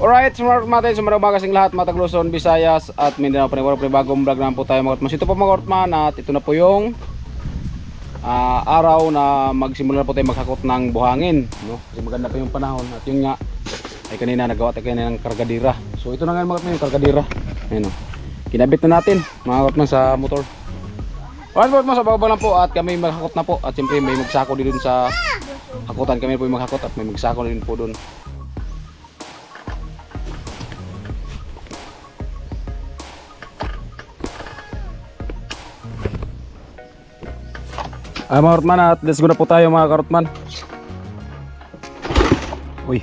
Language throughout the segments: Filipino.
Alright, sumarap natin sa marang bagasing lahat, Matag Luzon, Visayas at Mindanao. Panigurap-bagong vlog naman po tayo mga Kortman. Ito po mga Kortman at ito na po yung araw na magsimula na po tayo maghakot ng buhangin, no? Kasi maganda pa yung panahon at yun nga ay kanina nagawa tayo kanina ng kargadira. So ito na nga mga Kortman yung kargadira. Ayan, no? Kinabit na natin mga Kortman sa motor. Alright mga Kortman, sa baba lang po at kami maghakot na po. At siyempre may magsako din dun sa hakutan, kami po yung maghakot at may magsako din po dun. Mga Kortman, at let's go na po tayo mga Kortman. Uy.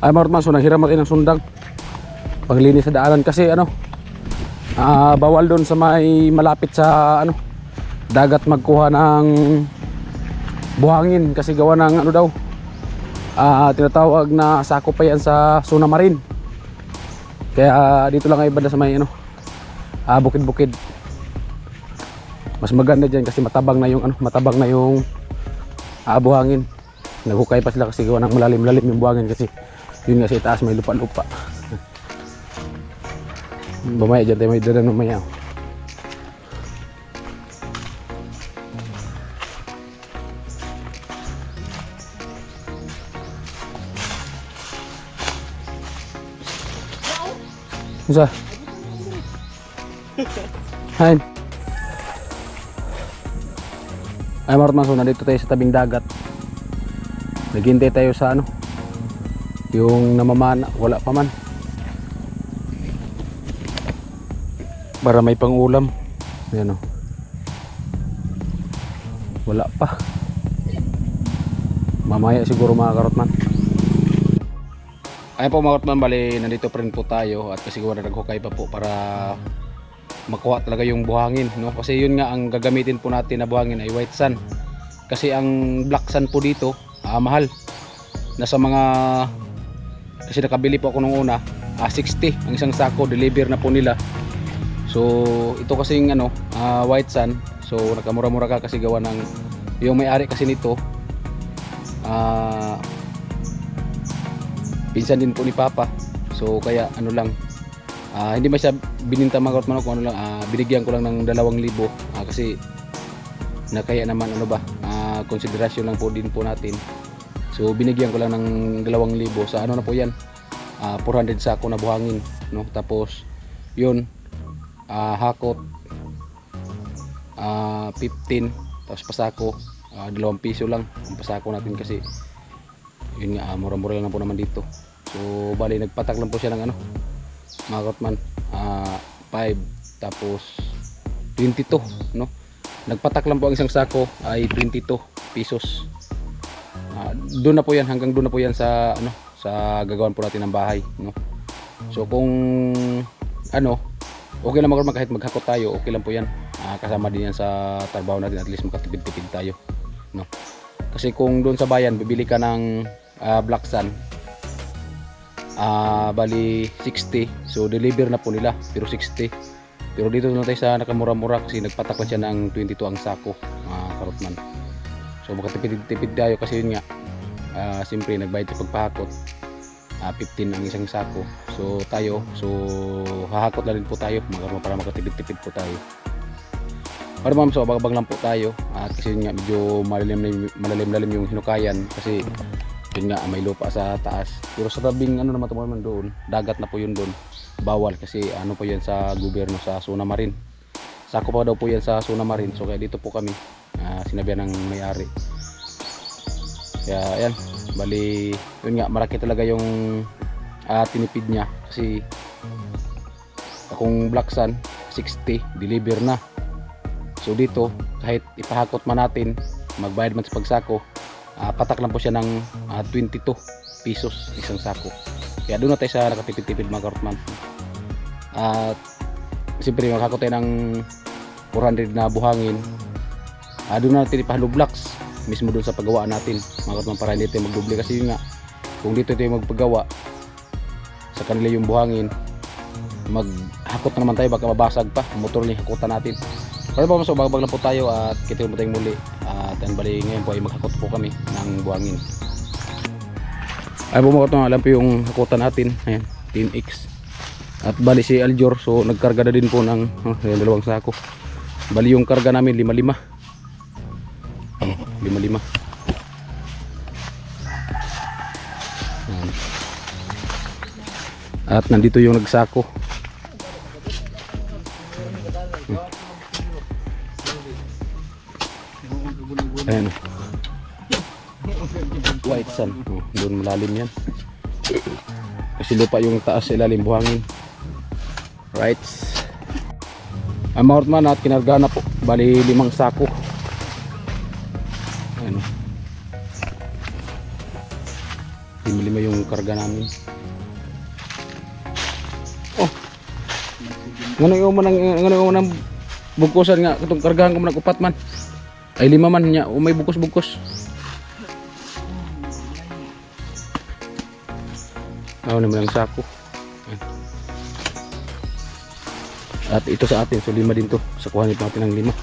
Ay mga Kortman, so nanghiram natin ng sundang paglinis sa daanan kasi bawal doon sa may malapit sa dagat magkuha ng buhangin kasi gawa ng daw tinatawag na sakop pa yan sa zona marine. Kaya dito lang ay banda sa may bukid-bukid. Mas maganda diyan kasi matabang na yung buhangin. Naghukay pa sila kasi gawa ng malalim-lalim yung buhangin kasi yun nga sa itaas may lupa-lupa. Mamaya dyan tayo may dadan mamaya. Isa. Hain. Ay Marot Manso, nandito tayo sa tabing dagat. Naghintay tayo sa ano, yung namamana, wala pa man. Para may pang-ulam. Ayan o. Wala pa. Mamaya siguro mga karotman. Ayan po mga karotman, bali nandito pa rin po tayo at kasi siguro naghukay pa po para makuha talaga yung buhangin, no? Kasi yun nga ang gagamitin po natin na buhangin ay white sand. Kasi ang black sand po dito mahal. Nasa mga, kasi nakabili po ako nung una 60 ang isang sako, deliver na po nila. So ito kasi yung ano, white sand, so nakamura-mura ka kasi gawa ng yung may-ari kasi nito pinsan din po ni Papa. So kaya ano lang, hindi man siya bininta mga karotman, kung ano lang, binigyan ko lang ng 2,000 kasi nakaya naman ano ba, konsiderasyon lang po din po natin. So binigyan ko lang ng 2,000 sa ano na po yan, 400 sako na buhangin, no? Tapos yun, hakot 15, tapos pasako 2 piso lang ang pasako natin kasi yun nga, mura-mura lang po naman dito. So bali nagpatak lang po siya ng ano mga karotman, 5 tapos 22, no? Nagpatak lang po ang isang sako ay 22 pesos. Doon na po yan, hanggang doon na po yan sa ano, sa gagawin po natin ng bahay, no? So kung ano, okay lang mga, kahit maghakot tayo, okay lang po yan. Kasama din yan sa trabaho natin, at least makatipid-tipid tayo, no? Kasi kung doon sa bayan bibili ka ng black sand, bali 60, so deliver na po nila pero 60. Pero dito na tayo sa nakamura-mura kasi nagpatak lang siya ng 22 ang sako, karotman. So makatipid-tipid tayo kasi yun nga, siyempre nagbayad sa pagpahakot, 15 ang isang sako. So tayo, so hahakot na rin po tayo para makatipid-tipid po tayo. Para ma'am, so abang-abang lang po tayo, kasi yun nga medyo malalim-lalim yung hinukayan kasi yun nga may lupa sa taas. Pero sa tabing ano naman tumaman doon, dagat na po yun doon. Bawal kasi ano po yan sa gobyerno, sa Zona Marin. Sako pa daw po yan sa Zona Marin. So kaya dito po kami, sinabihan ng may-ari. Kaya ayan, bali yun nga, malaki talaga yung tinipid niya kasi akong black sand 60 deliver na. So dito kahit ipahakot man natin, magbayad man sa pagsako, patak lang po siya ng 22 pesos isang sako. Kaya doon na tayo sa nakatipid-tipid mga karotman. At siyempre maghakot tayo ng 400 na buhangin, doon na natin ipahalo blocks mismo doon sa paggawaan natin mga karotman, para hindi tayo magdoble. Kasi yun nga, kung dito tayo magpagawa sa kanila yung buhangin, maghakot na naman tayo, baka mabasag pa motor ni hakutan natin. Para po mas bagbag lang po tayo at kita mo tayong muli. At bali ngayon po ay maghakot po kami ng buhangin. Ay bumakot na, alam po yung hakutan natin. Ayan, 10X. At bali si Aljor, so nagkarga na din po ng 2 sako. Bali yung karga namin 5-5. 5-5. At nandito yung nagsako. Ayan, white sand, doon malalim yan kasi lupa yung taas sa ilalim buhangin. Right, amount man at kinarga na po, bali 5 sako. Ayan, 5 yung karga namin. Oh, ngano yung manang bugkusan nga itong kargahan ko man upat man ay 5 man niya, o may bukos-bukos. Naman lang sako. At ito sa atin, so 5 din to. Sakuhan natin ng 5.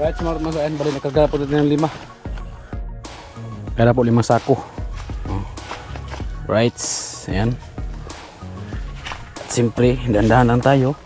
Right, smart mga kain. Bali nakarga po natin ng 5. Kaya po 5 sako. Oh. Right, ayan. At siyempre, dandahan lang tayo.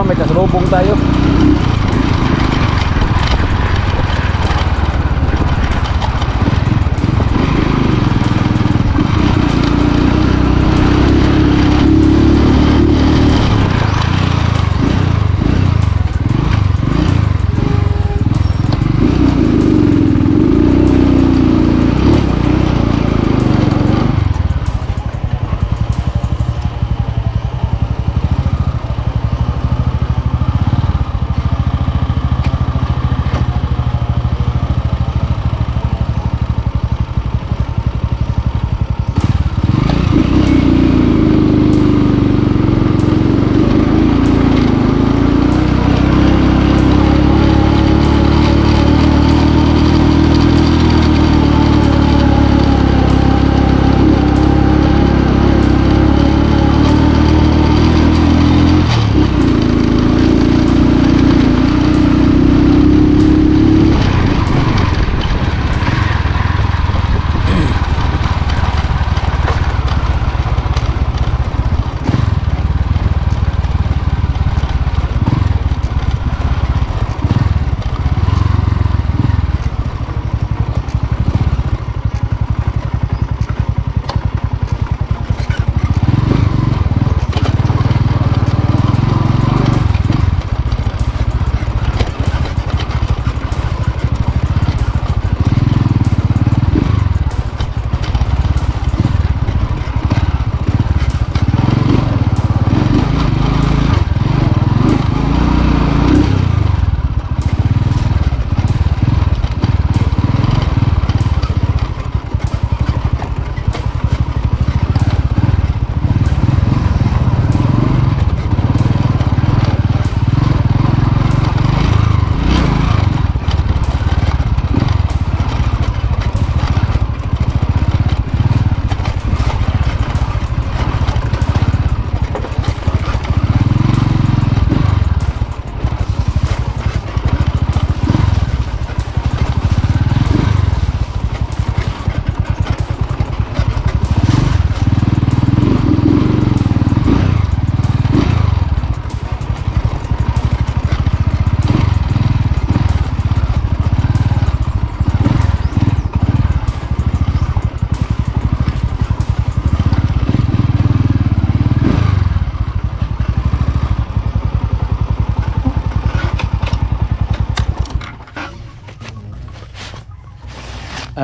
May kasalubong tayo.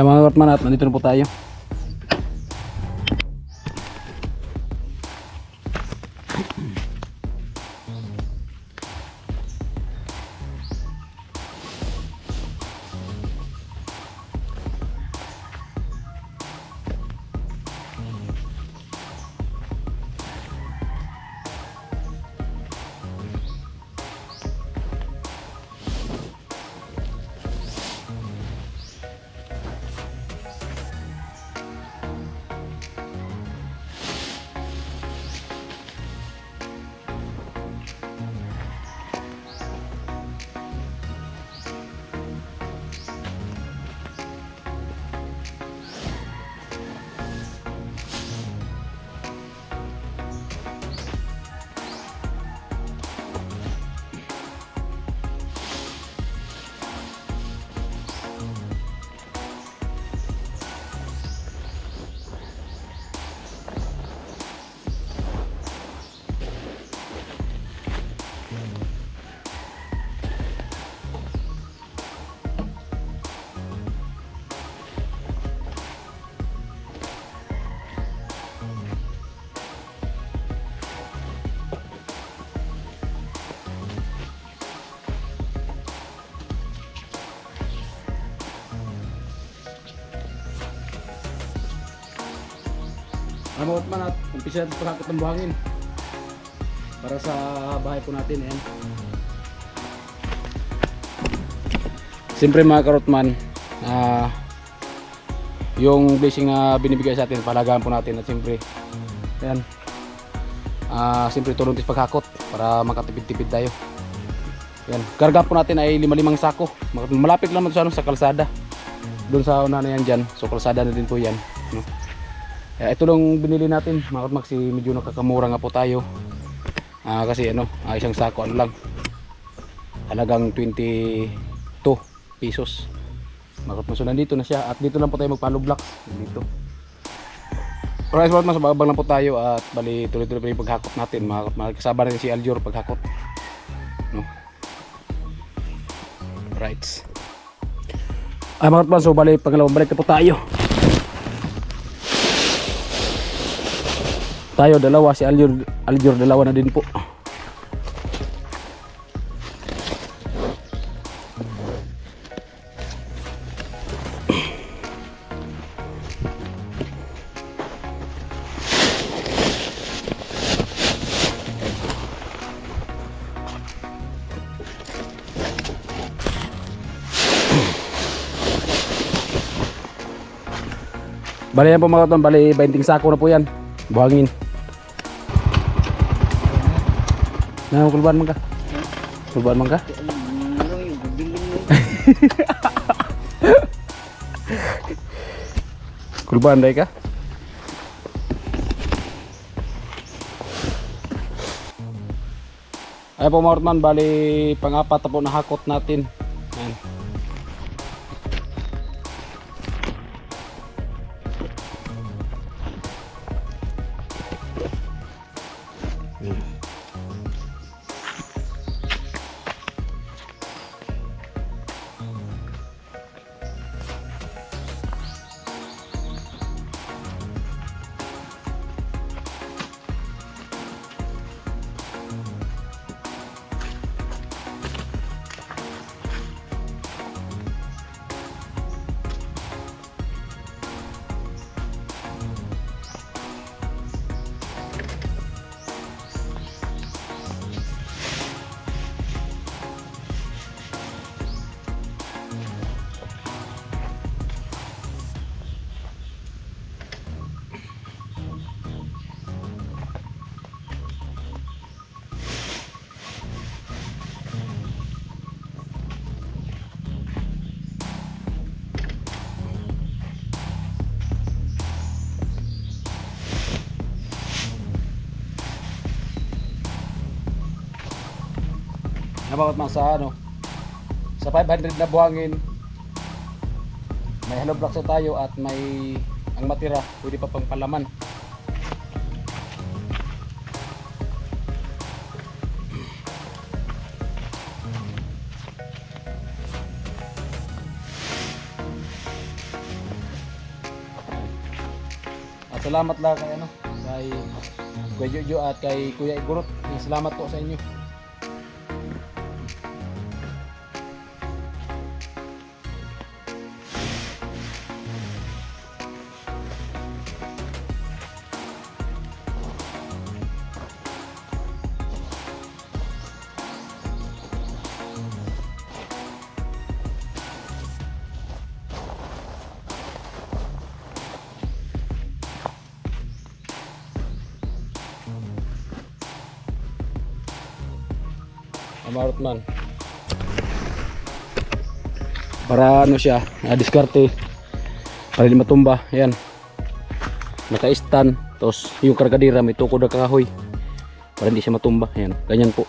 Ay mga karotman, at nandito na po tayo. Mga karotman, at umpisa natin paghakot ng buhangin para sa bahay po natin. Ayan. Siyempre mga karotman, yung blessing na binibigay sa atin, palagaan po natin. At siyempre, ayan, siyempre tulong din paghakot para makatipid-tipid tayo. Ayan. Karga po natin ay 5 sako. Malapit lang sa, sa kalsada. Doon sa una na yan dyan. So kalsada na din po yan, no? Ito lang binili natin mga karotman, kasi medyo nakakamura nga po tayo. Kasi isang sako lang, halagang 22 pesos mga karotman. So nandito na siya, at dito lang po tayo magpalo blocks dito. Alright mga karotman, sa babang lang po tayo, at bali tuloy-tuloy pa yung paghakot natin mga karotman. Kasama rin si Aljur paghakot, no? Right. Mga karotman, so bali pangalawang balik na po tayo. Tayo dalawa, si Aljur dalawa na din po. Bali yan po mga karotman, bali 20 sako na po yan buhangin. Nah, kulban man ka? Kulban man ka? Kulban day ka? Ay po mga karotman, bali pang-apat na po na hakot natin. Ayan. Nabakot man sa sa 500 na buhangin, may hollow blocks na tayo, at may ang matira pwede pa pang palaman. salamat lang kay ano, kay Kuya Jojo at kay Kuya Igorot. Salamat po sa inyo. Amarot man. Para ano siya, diskarte. Para hindi matumba. Ayan. Naka-stand. Tapos yung kargadira may tukod na kahoy. Para hindi siya matumba. Ayan. Ganyan po.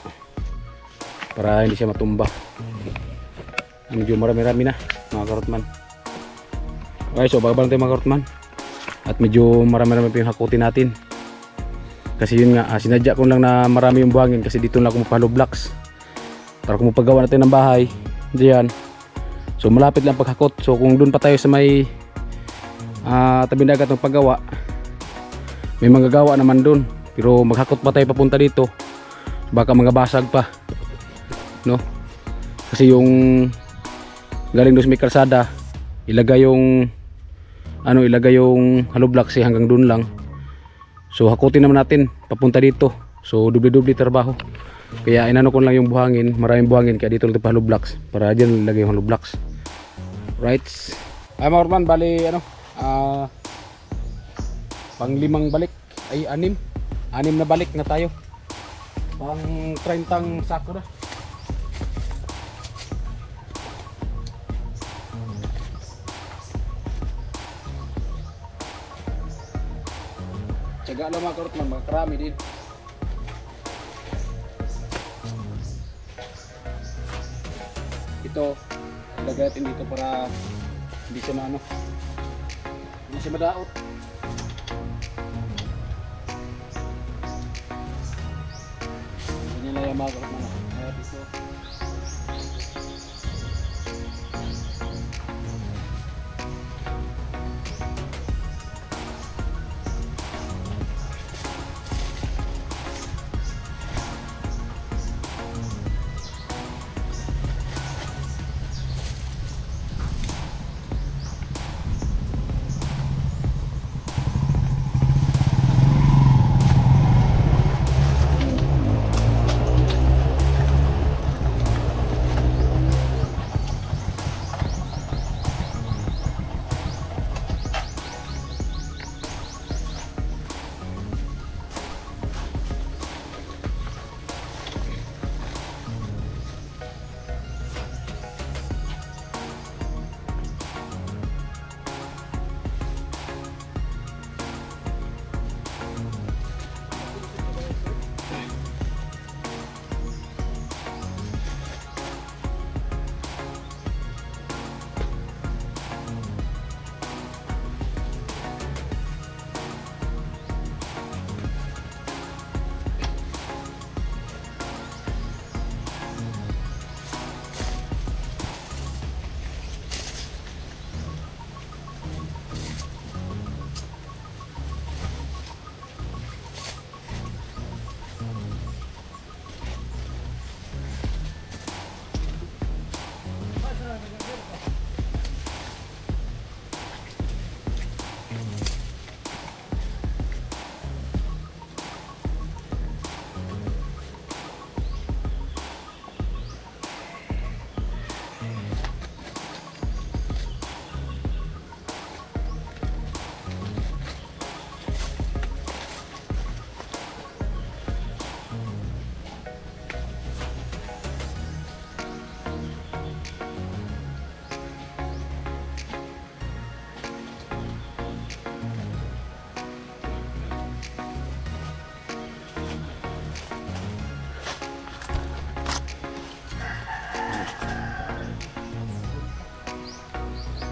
Para hindi siya matumba. Medyo marami-rami na mga karotman. Okay, so babalik tayo mga karotman. At medyo marami-rami pa yung hakutin natin. Kasi yun nga, sinadya ko lang na marami yung buhangin. Kasi dito lang ako mapahalo blocks. Para kung mapagawa natin ng bahay diyan, so malapit lang paghakot. So kung doon pa tayo sa may tabi dagat ng paggawa, may manggagawa naman doon, pero maghakot pa tayo papunta dito, baka mga basag pa, no? Kasi yung galing doon sa may kalsada, ilagay yung hollow blocks hanggang doon lang. So hakutin naman natin papunta dito. So doble-doble trabaho. Kaya inano ko lang yung buhangin, maraming buhangin, kaya dito lang ito pa hollow blocks. Para dyan lagay yung hollow blocks. Right? Ay mga orman, bali ano, pang 5 balik, ay 6 na balik na tayo. Pang 30 sako na. Tsaga lang mga karotman, magkarami din. Ito, ilagay natin dito para hindi siya maano, hindi siya madaot. Ganyan lang yung mga karotman. Kaya dito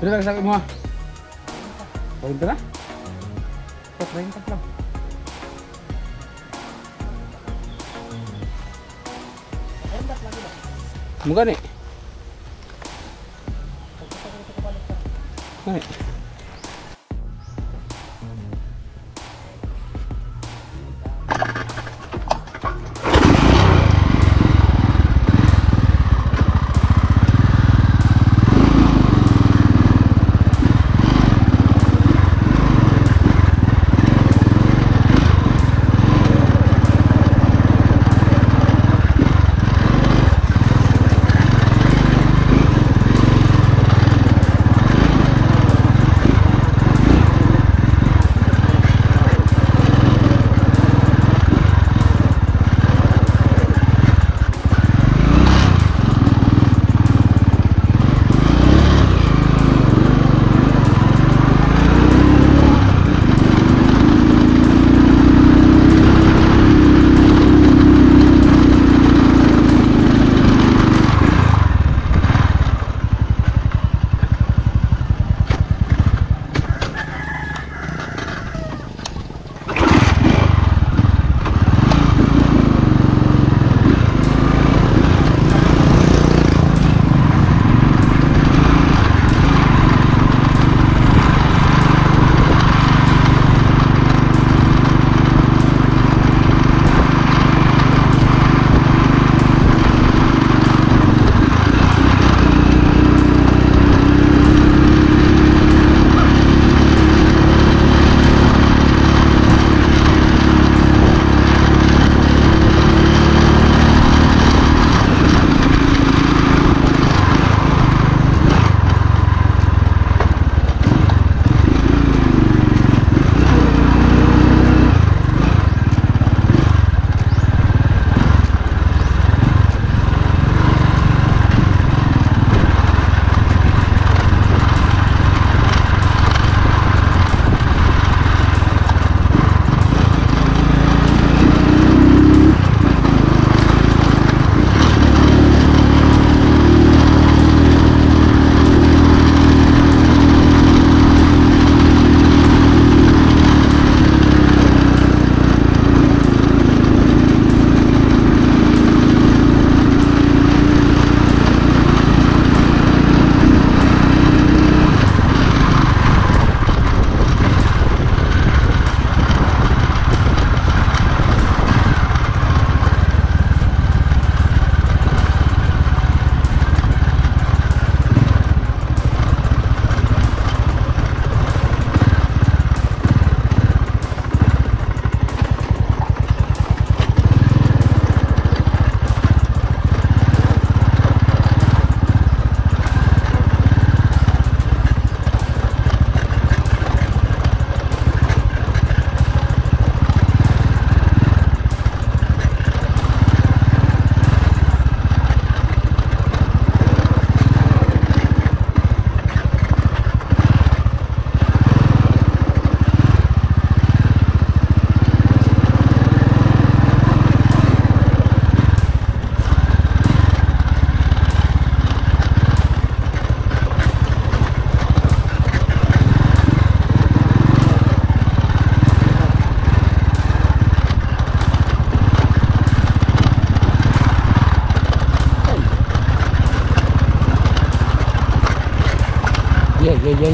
Pila lang sabi mo ha? 40 na? 30 lang. Muga ni? Ay.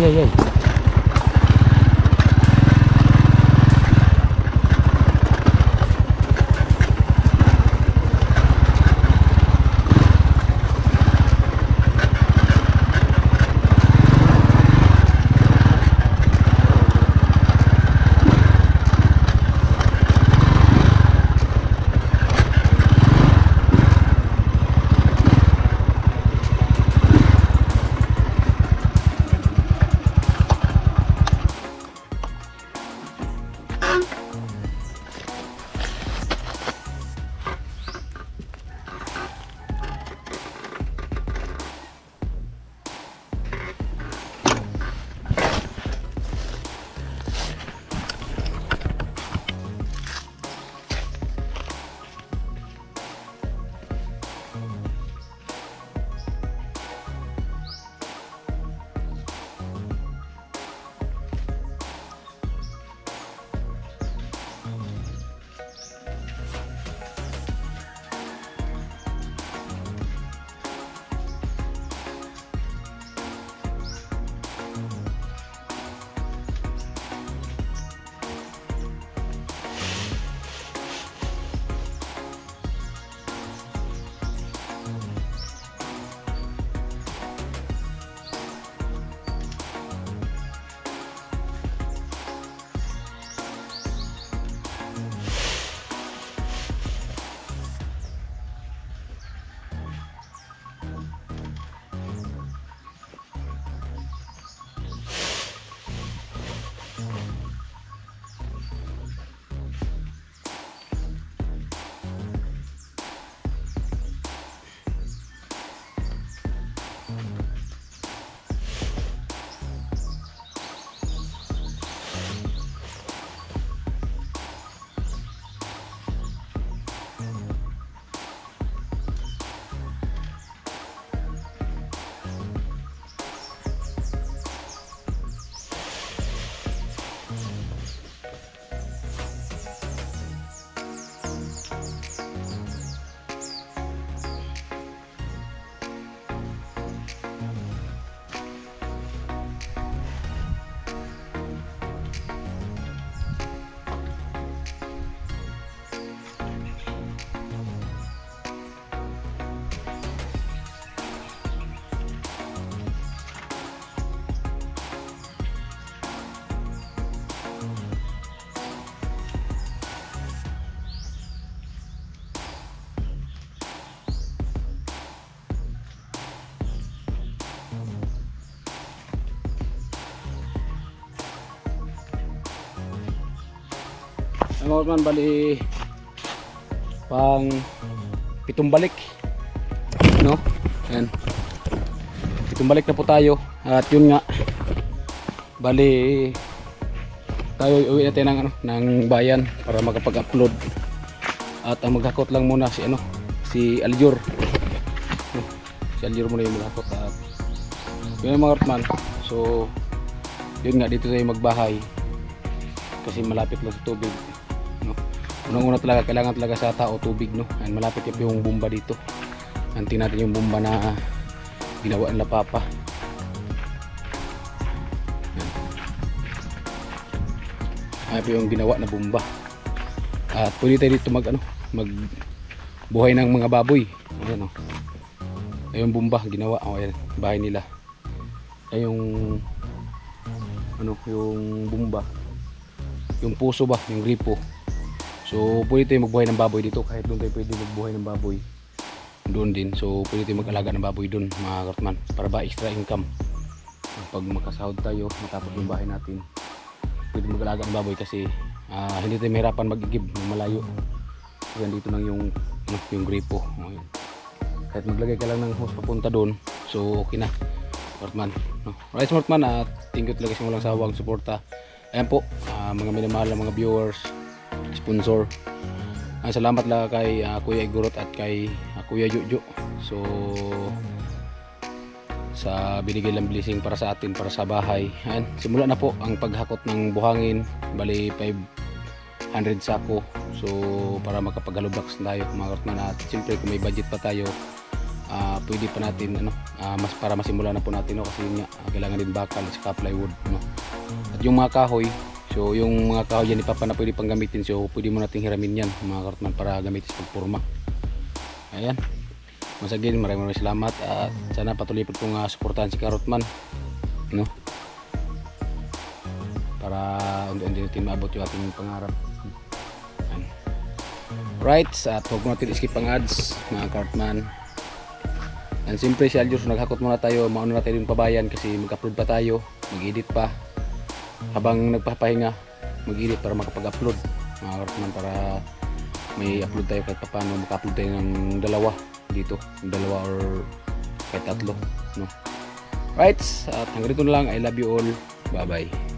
ay, ay. Mga man, bali pang 7 balik, no? Ayan, 7 balik na po tayo. At yun nga, bali tayo uwi natin ng, ng bayan para makapag-upload. At ang maghakot lang muna si Aljur, no? Si Aljur muna yung maghakot. At yun yung mga Rotman. So yun nga, dito tayo magbahay kasi malapit lang sa tubig, no? Unang-una talaga, kailangan talaga sa tao tubig, no? And malapit yung bomba dito. Antin natin yung bomba na ginawa nila Papa. Ay po yung ginawa na bomba. At pwede tayo dito magbuhay ng mga baboy. Ayan, oh. Ay yung bomba ginawa, oh, ayan, bahay nila. Ay yung yung bomba, yung puso ba, yung gripo. So pwede tayo magbuhay ng baboy dito. Kahit doon tayo pwede magbuhay ng baboy doon din. So pwede tayo mag-alaga ng baboy doon, mga Kartman, para ba extra income. Pag makasahod tayo matapos yung bahay natin, pwede mag-alaga ng baboy kasi hindi tayo mahirapan mag-igib ng malayo. Yan, dito lang yung gripo. Kahit maglagay ka lang ng hose papunta doon, so okay na, Smartman, no? Alright, Smartman, thank you talaga sa walang sawang suporta. Ayan po, mga minamahal na mga viewers, sponsor, salamat lang kay Kuya Igorot at kay Kuya Juju. So sa binigay lang blessing para sa atin, para sa bahay. Ayan, simula na po ang paghakot ng buhangin. Bali 500 sako. So para makapag-halo box tayo, mga Kartman. At siyempre kung may budget pa tayo, pwede pa natin ano, mas para masimulan na po natin, no? Kasi yun nga, kailangan din bakal at saka plywood, no? At yung mga kahoy, so yung mga kahoy yan ipapa na pwede pang gamitin, so pwede mo nating hiramin yan mga karotman para gamitin sa pagpurma. Ayan, once again maraming salamat at sana patuloy po kong suportahan si Karotman, no? Para unti-unti natin maabot yung ating pangarap. Ayan. Right, at huwag mo natin skip ang ads mga Karotman. And siyempre si Aljurs, naghakot muna tayo, mauna natin yung pabayan kasi mag-upload pa tayo, mag-edit pa. Habang nagpapahinga, mag-edit para makapag-upload mga Karotman, para may upload tayo kahit paano, maka-upload tayo ng dalawa dito, dalawa or kahit tatlo, no? Right, at hanggang dito na lang. I love you all, bye bye.